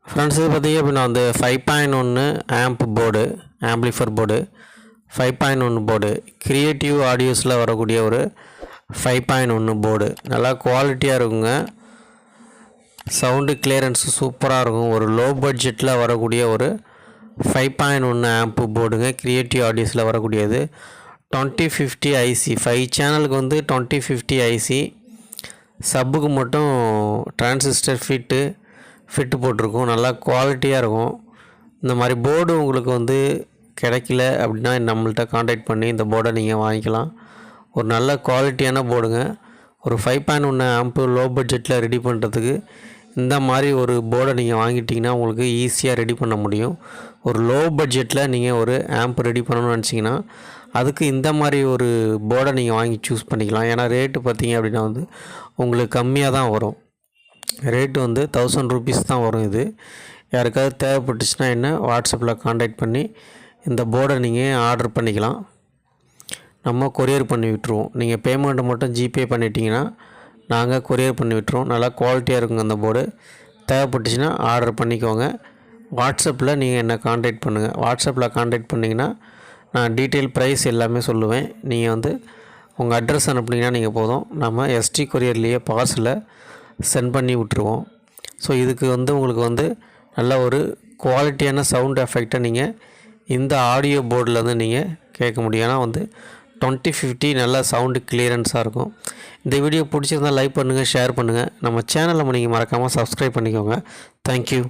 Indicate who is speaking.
Speaker 1: Friends இது பார்த்திங்க அப்படின்னா வந்து 5.1 amp board, amplifier board, 5.1 board, Creative ஆடியோஸில் வரக்கூடிய ஒரு 5.1 போர்டு. நல்லா குவாலிட்டியாக இருக்குங்க. சவுண்டு கிளியரன்ஸு சூப்பராக இருக்கும். ஒரு லோ பட்ஜெட்டில் வரக்கூடிய ஒரு 5.1 ஆம்ப் போர்டுங்க. க்ரியேட்டிவ் ஆடியோஸில் வரக்கூடியது. 2050 ஐசி 5 சேனலுக்கு வந்து 2050 ஐசி. சப்புக்கு மட்டும் டிரான்சிஸ்டர் ஃபிட்டு போட்டிருக்கும். நல்லா குவாலிட்டியாக இருக்கும். இந்த மாதிரி போர்டு உங்களுக்கு வந்து கிடைக்கல அப்படின்னா நம்மள்கிட்ட காண்டாக்ட் பண்ணி இந்த போர்டை நீங்கள் வாங்கிக்கலாம். ஒரு நல்ல குவாலிட்டியான போர்டுங்க. ஒரு 5.1 ஆம்ப்பு லோ பட்ஜெட்டில் ரெடி பண்ணுறதுக்கு இந்த மாதிரி ஒரு போர்டை நீங்கள் வாங்கிட்டிங்கன்னா உங்களுக்கு ஈஸியாக ரெடி பண்ண முடியும். ஒரு லோ பட்ஜெட்டில் நீங்கள் ஒரு ஆம்ப் ரெடி பண்ணணும்னு நினச்சிங்கன்னா அதுக்கு இந்த மாதிரி ஒரு போர்டை நீங்கள் வாங்கி சூஸ் பண்ணிக்கலாம். ஏன்னா ரேட்டு பார்த்திங்க அப்படின்னா வந்து உங்களுக்கு கம்மியாக தான் வரும். ரேட்டு வந்து 1000 ரூபீஸ் தான் வரும். இது யாருக்காவது தேவைப்பட்டுச்சுன்னா என்ன வாட்ஸ்அப்பில் காண்டாக்ட் பண்ணி இந்த போர்டை நீங்கள் ஆர்டர் பண்ணிக்கலாம். நம்ம கொரியர் பண்ணி விட்டுருவோம். நீங்கள் பேமெண்ட்டை மட்டும் ஜிபே பண்ணிட்டீங்கன்னா நாங்கள் கொரியர் பண்ணி விட்டுருவோம். நல்லா குவாலிட்டியாக இருக்குங்க அந்த போர்டு. தேவைப்பட்டுச்சுன்னா ஆர்டர் பண்ணிக்கோங்க. வாட்ஸ்அப்பில் நீங்கள் என்ன காண்டாக்ட் பண்ணுங்கள். வாட்ஸ்அப்பில் காண்டாக்ட் பண்ணிங்கன்னா நான் டீட்டெயில் ப்ரைஸ் எல்லாமே சொல்லுவேன். நீங்கள் வந்து உங்கள் அட்ரஸ் அனுப்புனீங்கன்னா நீங்கள் போதும். நம்ம எஸ்டி கொரியர்லேயே பார்சலை சென்ட் பண்ணி விட்டுருவோம். ஸோ இதுக்கு வந்து உங்களுக்கு வந்து நல்ல ஒரு குவாலிட்டியான சவுண்ட் எஃபெக்டை நீங்கள் இந்த ஆடியோ போர்டில் வந்து நீங்கள் கேட்க முடியும். ஏன்னா வந்து 2050 நல்லா சவுண்டு கிளியரன்ஸாக இருக்கும். இந்த வீடியோ பிடிச்சிருந்தால் லைக் பண்ணுங்கள், ஷேர் பண்ணுங்கள். நம்ம சேனலை நீங்கள் மறக்காமல் சப்ஸ்கிரைப் பண்ணிக்கோங்க. தேங்க்யூ.